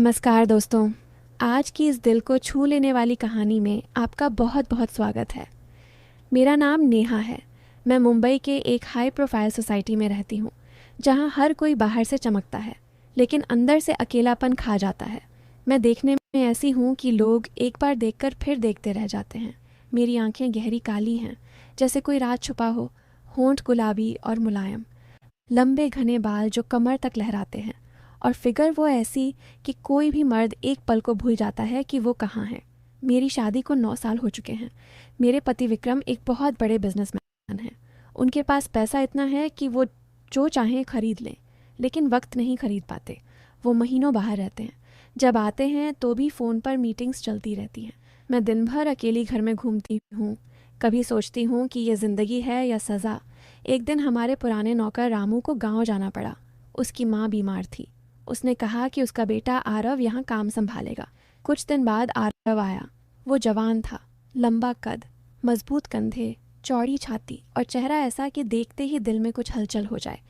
नमस्कार दोस्तों। आज की इस दिल को छू लेने वाली कहानी में आपका बहुत बहुत स्वागत है। मेरा नाम नेहा है। मैं मुंबई के एक हाई प्रोफाइल सोसाइटी में रहती हूँ, जहाँ हर कोई बाहर से चमकता है लेकिन अंदर से अकेलापन खा जाता है। मैं देखने में ऐसी हूँ कि लोग एक बार देखकर फिर देखते रह जाते हैं। मेरी आंखें गहरी काली हैं, जैसे कोई रात छुपा हो। होंठ गुलाबी और मुलायम, लंबे घने बाल जो कमर तक लहराते हैं, और फिगर वो ऐसी कि कोई भी मर्द एक पल को भूल जाता है कि वो कहाँ है। मेरी शादी को 9 साल हो चुके हैं। मेरे पति विक्रम एक बहुत बड़े बिजनेसमैन हैं। उनके पास पैसा इतना है कि वो जो चाहें खरीद लें, लेकिन वक्त नहीं खरीद पाते। वो महीनों बाहर रहते हैं। जब आते हैं तो भी फ़ोन पर मीटिंग्स चलती रहती हैं। मैं दिन भर अकेली घर में घूमती हूँ। कभी सोचती हूँ कि ये ज़िंदगी है या सज़ा। एक दिन हमारे पुराने नौकर रामू को गांव जाना पड़ा। उसकी माँ बीमार थी। उसने कहा कि उसका बेटा आरव यहाँ काम संभालेगा। कुछ दिन बाद आरव आया। वो जवान था, लंबा कद, मजबूत कंधे, चौड़ी छाती और चेहरा ऐसा कि देखते ही दिल में कुछ हलचल हो जाए।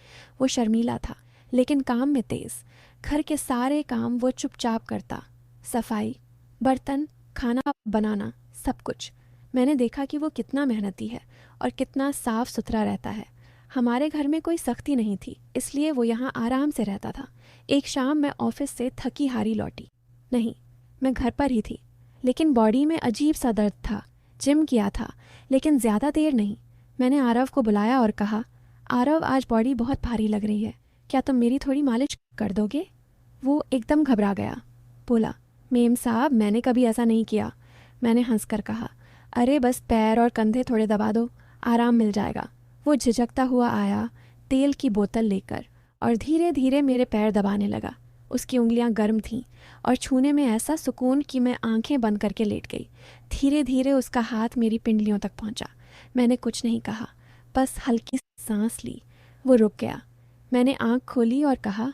वो शर्मीला था लेकिन काम में तेज। घर के सारे काम वो चुपचाप करता, सफाई, बर्तन, खाना बनाना, सब कुछ। मैंने देखा कि वो कितना मेहनती है और कितना साफ सुथरा रहता है। हमारे घर में कोई सख्ती नहीं थी, इसलिए वो यहाँ आराम से रहता था। एक शाम मैं ऑफिस से थकी हारी लौटी। नहीं, मैं घर पर ही थी, लेकिन बॉडी में अजीब सा दर्द था। जिम किया था, लेकिन ज़्यादा देर नहीं। मैंने आरव को बुलाया और कहा, आरव, आज बॉडी बहुत भारी लग रही है, क्या तुम मेरी थोड़ी मालिश कर दोगे? वो एकदम घबरा गया। बोला, मेम साहब, मैंने कभी ऐसा नहीं किया। मैंने हंसकर कहा, अरे बस पैर और कंधे थोड़े दबा दो, आराम मिल जाएगा। वो झिझकता हुआ आया, तेल की बोतल लेकर, और धीरे धीरे मेरे पैर दबाने लगा। उसकी उंगलियां गर्म थीं और छूने में ऐसा सुकून कि मैं आंखें बंद करके लेट गई। धीरे धीरे उसका हाथ मेरी पिंडलियों तक पहुंचा। मैंने कुछ नहीं कहा, बस हल्की सांस ली। वो रुक गया। मैंने आंख खोली और कहा,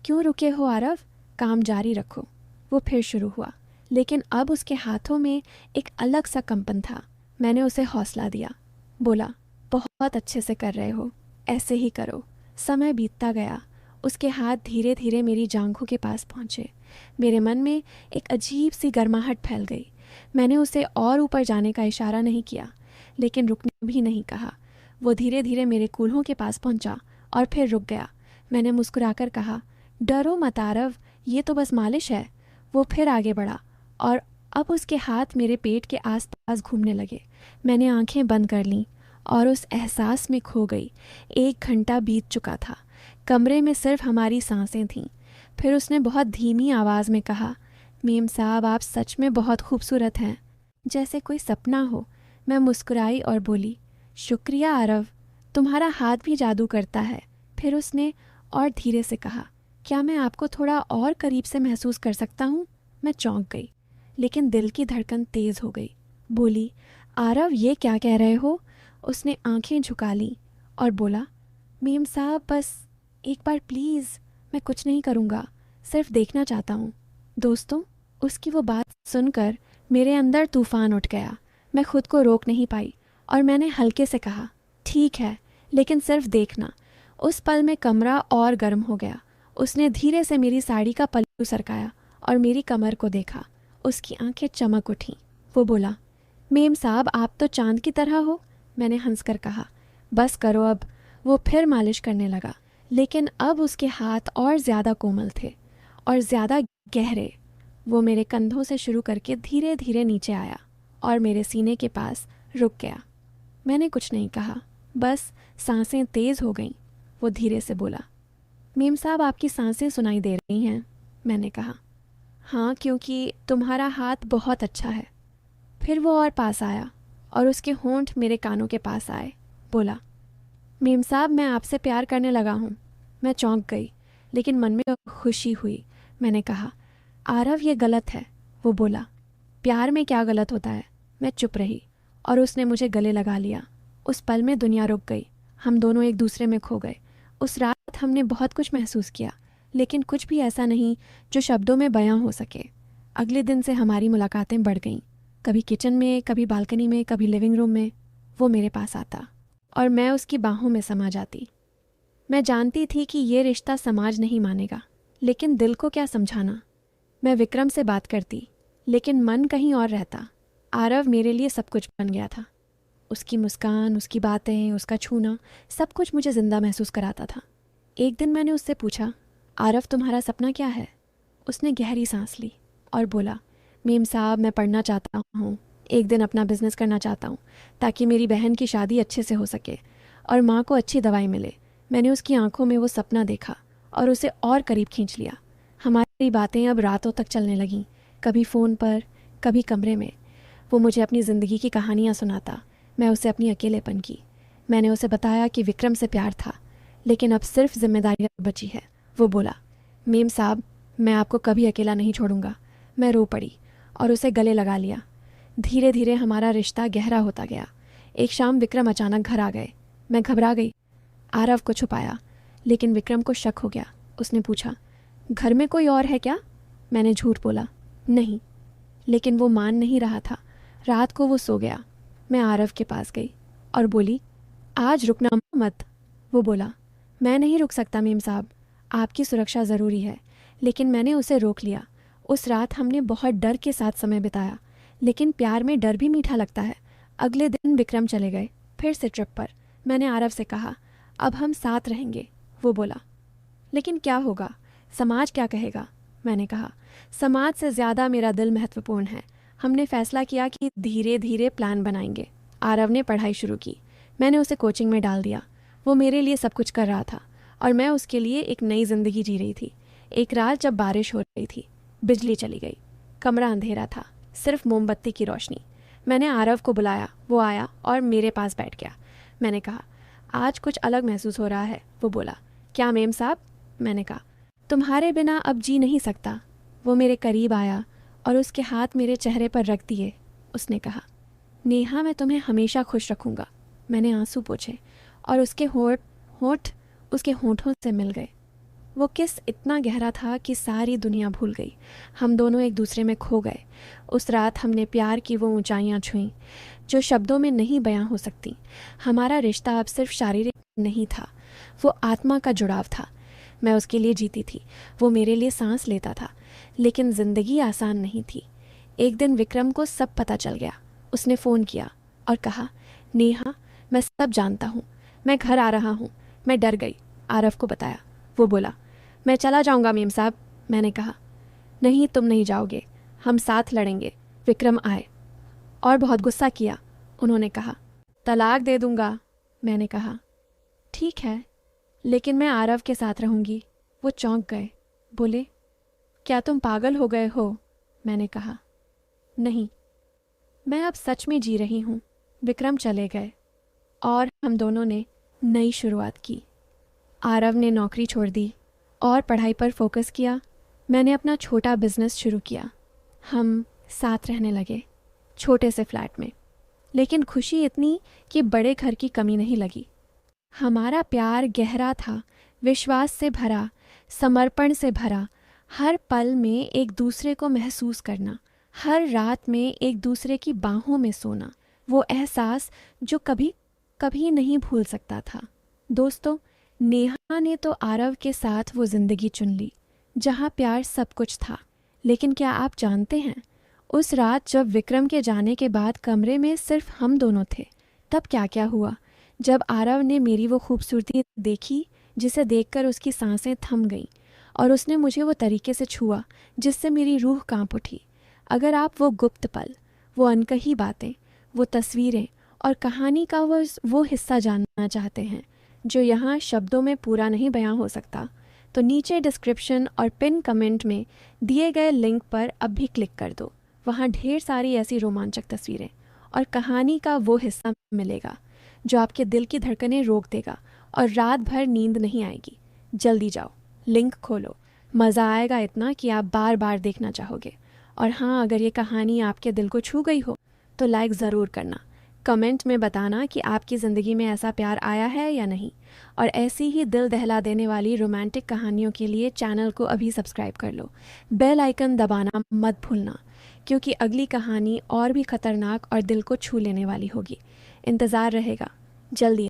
क्यों रुके हो आरव? काम जारी रखो। वो फिर शुरू हुआ, लेकिन अब उसके हाथों में एक अलग सा कंपन था। मैंने उसे हौसला दिया। बोला, बहुत अच्छे से कर रहे हो, ऐसे ही करो। समय बीतता गया। उसके हाथ धीरे धीरे मेरी जांघों के पास पहुंचे। मेरे मन में एक अजीब सी गर्माहट फैल गई। मैंने उसे और ऊपर जाने का इशारा नहीं किया, लेकिन रुकने भी नहीं कहा। वो धीरे धीरे मेरे कूल्हों के पास पहुंचा और फिर रुक गया। मैंने मुस्कुराकर कहा, डरो मत आरव, ये तो बस मालिश है। वो फिर आगे बढ़ा और अब उसके हाथ मेरे पेट के आसपास घूमने लगे। मैंने आंखें बंद कर लीं और उस एहसास में खो गई। 1 घंटा बीत चुका था। कमरे में सिर्फ हमारी सांसें थीं। फिर उसने बहुत धीमी आवाज़ में कहा, मेम साहब, आप सच में बहुत खूबसूरत हैं, जैसे कोई सपना हो। मैं मुस्कुराई और बोली, शुक्रिया आरव, तुम्हारा हाथ भी जादू करता है। फिर उसने और धीरे से कहा, क्या मैं आपको थोड़ा और करीब से महसूस कर सकता हूँ? मैं चौंक गई, लेकिन दिल की धड़कन तेज़ हो गई। बोली, आरव, ये क्या कह रहे हो? उसने आंखें झुका लीं और बोला, मेम साहब, बस एक बार प्लीज़। मैं कुछ नहीं करूँगा, सिर्फ देखना चाहता हूँ। दोस्तों, उसकी वो बात सुनकर मेरे अंदर तूफान उठ गया। मैं खुद को रोक नहीं पाई और मैंने हल्के से कहा, ठीक है, लेकिन सिर्फ देखना। उस पल में कमरा और गर्म हो गया। उसने धीरे से मेरी साड़ी का पल्लू सरकाया और मेरी कमर को देखा। उसकी आंखें चमक उठीं। वो बोला, मेम साहब, आप तो चांद की तरह हो। मैंने हंसकर कहा, बस करो अब। वो फिर मालिश करने लगा, लेकिन अब उसके हाथ और ज़्यादा कोमल थे और ज़्यादा गहरे। वो मेरे कंधों से शुरू करके धीरे धीरे नीचे आया और मेरे सीने के पास रुक गया। मैंने कुछ नहीं कहा, बस सांसें तेज़ हो गईं। वो धीरे से बोला, मेम साहब, आपकी सांसें सुनाई दे रही हैं। मैंने कहा, हाँ, क्योंकि तुम्हारा हाथ बहुत अच्छा है। फिर वो और पास आया और उसके होंठ मेरे कानों के पास आए। बोला, मेम साहब, मैं आपसे प्यार करने लगा हूँ। मैं चौंक गई, लेकिन मन में खुशी हुई। मैंने कहा, आरव, ये गलत है। वो बोला, प्यार में क्या गलत होता है? मैं चुप रही और उसने मुझे गले लगा लिया। उस पल में दुनिया रुक गई। हम दोनों एक दूसरे में खो गए। उस रात हमने बहुत कुछ महसूस किया, लेकिन कुछ भी ऐसा नहीं जो शब्दों में बयां हो सके। अगले दिन से हमारी मुलाकातें बढ़ गईं। कभी किचन में, कभी बालकनी में, कभी लिविंग रूम में। वो मेरे पास आता और मैं उसकी बाहों में समा जाती। मैं जानती थी कि ये रिश्ता समाज नहीं मानेगा, लेकिन दिल को क्या समझाना। मैं विक्रम से बात करती, लेकिन मन कहीं और रहता। आरव मेरे लिए सब कुछ बन गया था। उसकी मुस्कान, उसकी बातें, उसका छूना, सब कुछ मुझे ज़िंदा महसूस कराता था। एक दिन मैंने उससे पूछा, आरव तुम्हारा सपना क्या है? उसने गहरी सांस ली और बोला, मेम साहब मैं पढ़ना चाहता हूँ, एक दिन अपना बिजनेस करना चाहता हूँ ताकि मेरी बहन की शादी अच्छे से हो सके और माँ को अच्छी दवाई मिले। मैंने उसकी आंखों में वो सपना देखा और उसे और करीब खींच लिया। हमारी बातें अब रातों तक चलने लगीं, कभी फ़ोन पर, कभी कमरे में। वो मुझे अपनी ज़िंदगी की कहानियाँ सुनाता, मैं उसे अपनी अकेलेपन की। मैंने उसे बताया कि विक्रम से प्यार था, लेकिन अब सिर्फ जिम्मेदारी बची है। वो बोला, मेम साहब मैं आपको कभी अकेला नहीं छोड़ूंगा। मैं रो पड़ी और उसे गले लगा लिया। धीरे धीरे हमारा रिश्ता गहरा होता गया। एक शाम विक्रम अचानक घर आ गए। मैं घबरा गई। आरव को छुपाया, लेकिन विक्रम को शक हो गया। उसने पूछा, घर में कोई और है क्या? मैंने झूठ बोला, नहीं। लेकिन वो मान नहीं रहा था। रात को वो सो गया। मैं आरव के पास गई और बोली, आज रुकना मत। वो बोला, मैं नहीं रुक सकता मेम साहब, आपकी सुरक्षा ज़रूरी है। लेकिन मैंने उसे रोक लिया। उस रात हमने बहुत डर के साथ समय बिताया, लेकिन प्यार में डर भी मीठा लगता है। अगले दिन विक्रम चले गए, फिर से ट्रिप पर। मैंने आरव से कहा, अब हम साथ रहेंगे। वो बोला, लेकिन क्या होगा, समाज क्या कहेगा? मैंने कहा, समाज से ज़्यादा मेरा दिल महत्वपूर्ण है। हमने फैसला किया कि धीरे धीरे प्लान बनाएंगे। आरव ने पढ़ाई शुरू की। मैंने उसे कोचिंग में डाल दिया। वो मेरे लिए सब कुछ कर रहा था और मैं उसके लिए एक नई ज़िंदगी जी रही थी। एक रात जब बारिश हो रही थी, बिजली चली गई। कमरा अंधेरा था, सिर्फ मोमबत्ती की रोशनी। मैंने आरव को बुलाया। वो आया और मेरे पास बैठ गया। मैंने कहा, आज कुछ अलग महसूस हो रहा है। वो बोला, क्या मेम साहब? मैंने कहा, तुम्हारे बिना अब जी नहीं सकता। वो मेरे करीब आया और उसके हाथ मेरे चेहरे पर रख दिए। उसने कहा, नेहा मैं तुम्हें हमेशा खुश रखूँगा। मैंने आंसू पोंछे और उसके होठ उसके होठों से मिल गए। वो किस इतना गहरा था कि सारी दुनिया भूल गई। हम दोनों एक दूसरे में खो गए। उस रात हमने प्यार की वो ऊंचाइयां छुईं जो शब्दों में नहीं बयां हो सकती। हमारा रिश्ता अब सिर्फ शारीरिक नहीं था, वो आत्मा का जुड़ाव था। मैं उसके लिए जीती थी, वो मेरे लिए सांस लेता था। लेकिन ज़िंदगी आसान नहीं थी। एक दिन विक्रम को सब पता चल गया। उसने फ़ोन किया और कहा, नेहा मैं सब जानता हूँ, मैं घर आ रहा हूँ। मैं डर गई। आरव को बताया। वो बोला, मैं चला जाऊँगा मेम साहब। मैंने कहा, नहीं तुम नहीं जाओगे, हम साथ लड़ेंगे। विक्रम आए और बहुत गुस्सा किया। उन्होंने कहा, तलाक दे दूँगा। मैंने कहा, ठीक है, लेकिन मैं आरव के साथ रहूँगी। वो चौंक गए, बोले, क्या तुम पागल हो गए हो? मैंने कहा, नहीं, मैं अब सच में जी रही हूँ। विक्रम चले गए और हम दोनों ने नई शुरुआत की। आरव ने नौकरी छोड़ दी और पढ़ाई पर फोकस किया। मैंने अपना छोटा बिजनेस शुरू किया। हम साथ रहने लगे, छोटे से फ्लैट में। लेकिन खुशी इतनी कि बड़े घर की कमी नहीं लगी। हमारा प्यार गहरा था, विश्वास से भरा, समर्पण से भरा। हर पल में एक दूसरे को महसूस करना, हर रात में एक दूसरे की बाहों में सोना, वो एहसास जो कभी कभी नहीं भूल सकता था। दोस्तों, नेहा ने तो आरव के साथ वो ज़िंदगी चुन ली जहाँ प्यार सब कुछ था। लेकिन क्या आप जानते हैं, उस रात जब विक्रम के जाने के बाद कमरे में सिर्फ हम दोनों थे, तब क्या क्या हुआ। जब आरव ने मेरी वो खूबसूरती देखी जिसे देखकर उसकी सांसें थम गईं और उसने मुझे वो तरीके से छुआ जिससे मेरी रूह कांप उठी। अगर आप वो गुप्त पल, वो अनकही बातें, वो तस्वीरें और कहानी का वो हिस्सा जानना चाहते हैं जो यहाँ शब्दों में पूरा नहीं बयां हो सकता, तो नीचे डिस्क्रिप्शन और पिन कमेंट में दिए गए लिंक पर अब भी क्लिक कर दो। वहाँ ढेर सारी ऐसी रोमांचक तस्वीरें और कहानी का वो हिस्सा मिलेगा जो आपके दिल की धड़कनें रोक देगा और रात भर नींद नहीं आएगी। जल्दी जाओ, लिंक खोलो, मज़ा आएगा इतना कि आप बार बार देखना चाहोगे। और हाँ, अगर ये कहानी आपके दिल को छू गई हो तो लाइक ज़रूर करना। कमेंट में बताना कि आपकी ज़िंदगी में ऐसा प्यार आया है या नहीं। और ऐसी ही दिल दहला देने वाली रोमांटिक कहानियों के लिए चैनल को अभी सब्सक्राइब कर लो। बेल आइकन दबाना मत भूलना, क्योंकि अगली कहानी और भी ख़तरनाक और दिल को छू लेने वाली होगी। इंतज़ार रहेगा। जल्दी